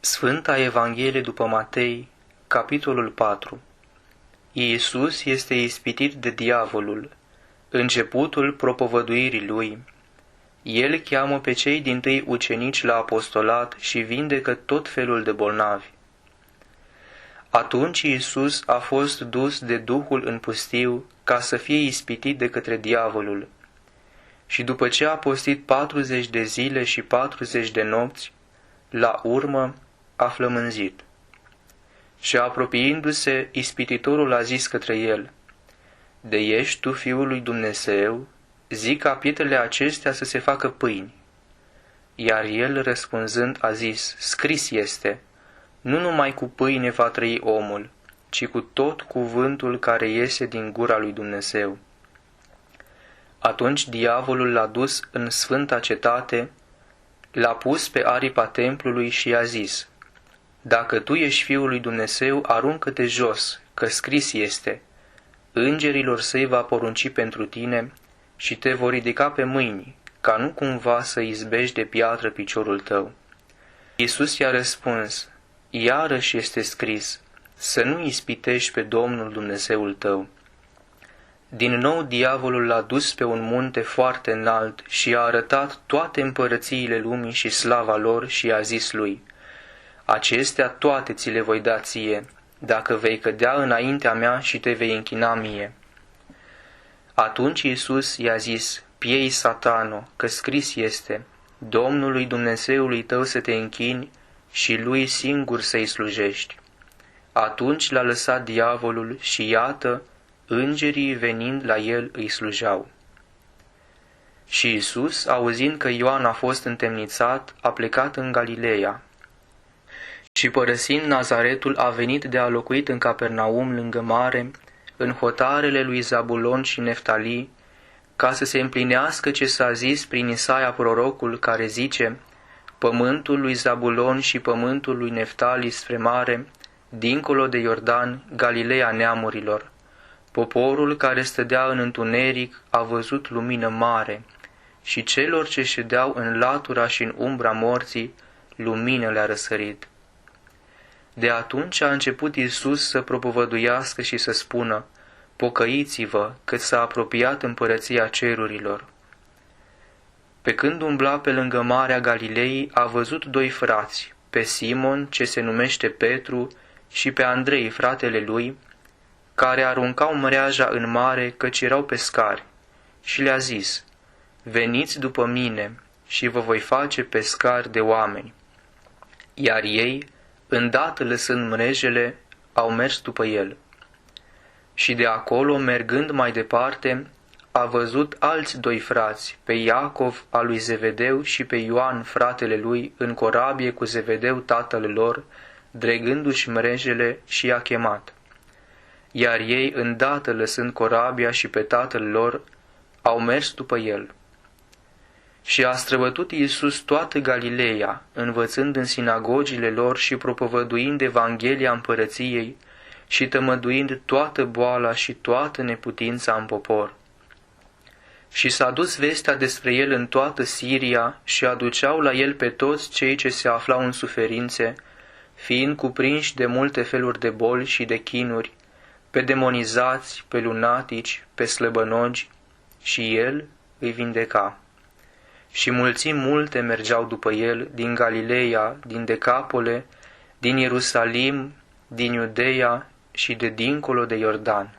Sfânta Evanghelie după Matei, capitolul 4. Iisus este ispitit de diavolul, începutul propovăduirii lui. El cheamă pe cei dintâi ucenici la apostolat și vindecă tot felul de bolnavi. Atunci Iisus a fost dus de Duhul în pustiu ca să fie ispitit de către diavolul. Și după ce a postit 40 de zile și 40 de nopți, la urmă a flămânzit. Și apropiindu-se, ispititorul a zis către el: De ești tu Fiul lui Dumnezeu, zic ca pietrele acestea să se facă pâini. Iar el răspunzând a zis: Scris este, nu numai cu pâine va trăi omul, ci cu tot cuvântul care iese din gura lui Dumnezeu. Atunci diavolul l-a dus în sfânta cetate, l-a pus pe aripa templului și i-a zis: Dacă tu ești Fiul lui Dumnezeu, aruncă-te jos, că scris este: Îngerilor săi va porunci pentru tine și te vor ridica pe mâini, ca nu cumva să izbești de piatră piciorul tău. Iisus i-a răspuns: Iarăși este scris, să nu ispitești pe Domnul Dumnezeul tău. Din nou diavolul l-a dus pe un munte foarte înalt și i-a arătat toate împărățiile lumii și slava lor și i-a zis lui: Acestea toate ți le voi da ție, dacă vei cădea înaintea mea și te vei închina mie. Atunci Iisus i-a zis: Piei Satano, că scris este: Domnului Dumnezeului tău să te închini și lui singur să-i slujești. Atunci l-a lăsat diavolul și iată, îngerii venind la el îi slujeau. Și Iisus, auzind că Ioan a fost întemnițat, a plecat în Galileea. Și părăsind Nazaretul, a venit de a locuit în Capernaum lângă mare, în hotarele lui Zabulon și Neftali, ca să se împlinească ce s-a zis prin Isaia prorocul, care zice: Pământul lui Zabulon și pământul lui Neftali spre mare, dincolo de Iordan, Galileea neamurilor. Poporul care stădea în întuneric a văzut lumină mare, și celor ce ședeau în latura și în umbra morții, lumină le-a răsărit. De atunci a început Iisus să propovăduiască și să spună: Pocăiți-vă, că s-a apropiat împărăția cerurilor. Pe când umbla pe lângă Marea Galilei, a văzut doi frați, pe Simon, ce se numește Petru, și pe Andrei, fratele lui, care aruncau mreaja în mare, căci erau pescari, și le-a zis: Veniți după mine și vă voi face pescari de oameni. Iar ei, îndată lăsând mrejele, au mers după el. Și de acolo, mergând mai departe, a văzut alți doi frați, pe Iacov al lui Zevedeu și pe Ioan fratele lui, în corabie cu Zevedeu tatăl lor, dregându-și mrejele, și i-a chemat. Iar ei, îndată lăsând corabia și pe tatăl lor, au mers după el. Și a străbătut Iisus toată Galileea, învățând în sinagogile lor și propovăduind Evanghelia împărăției și tămăduind toată boala și toată neputința în popor. Și s-a dus vestea despre el în toată Siria și aduceau la el pe toți cei ce se aflau în suferințe, fiind cuprinși de multe feluri de boli și de chinuri, pe demonizați, pe lunatici, pe slăbănogi, și el îi vindeca. Și mulțimi multe mergeau după el din Galileea, din Decapole, din Ierusalim, din Iudeea și de dincolo de Iordan.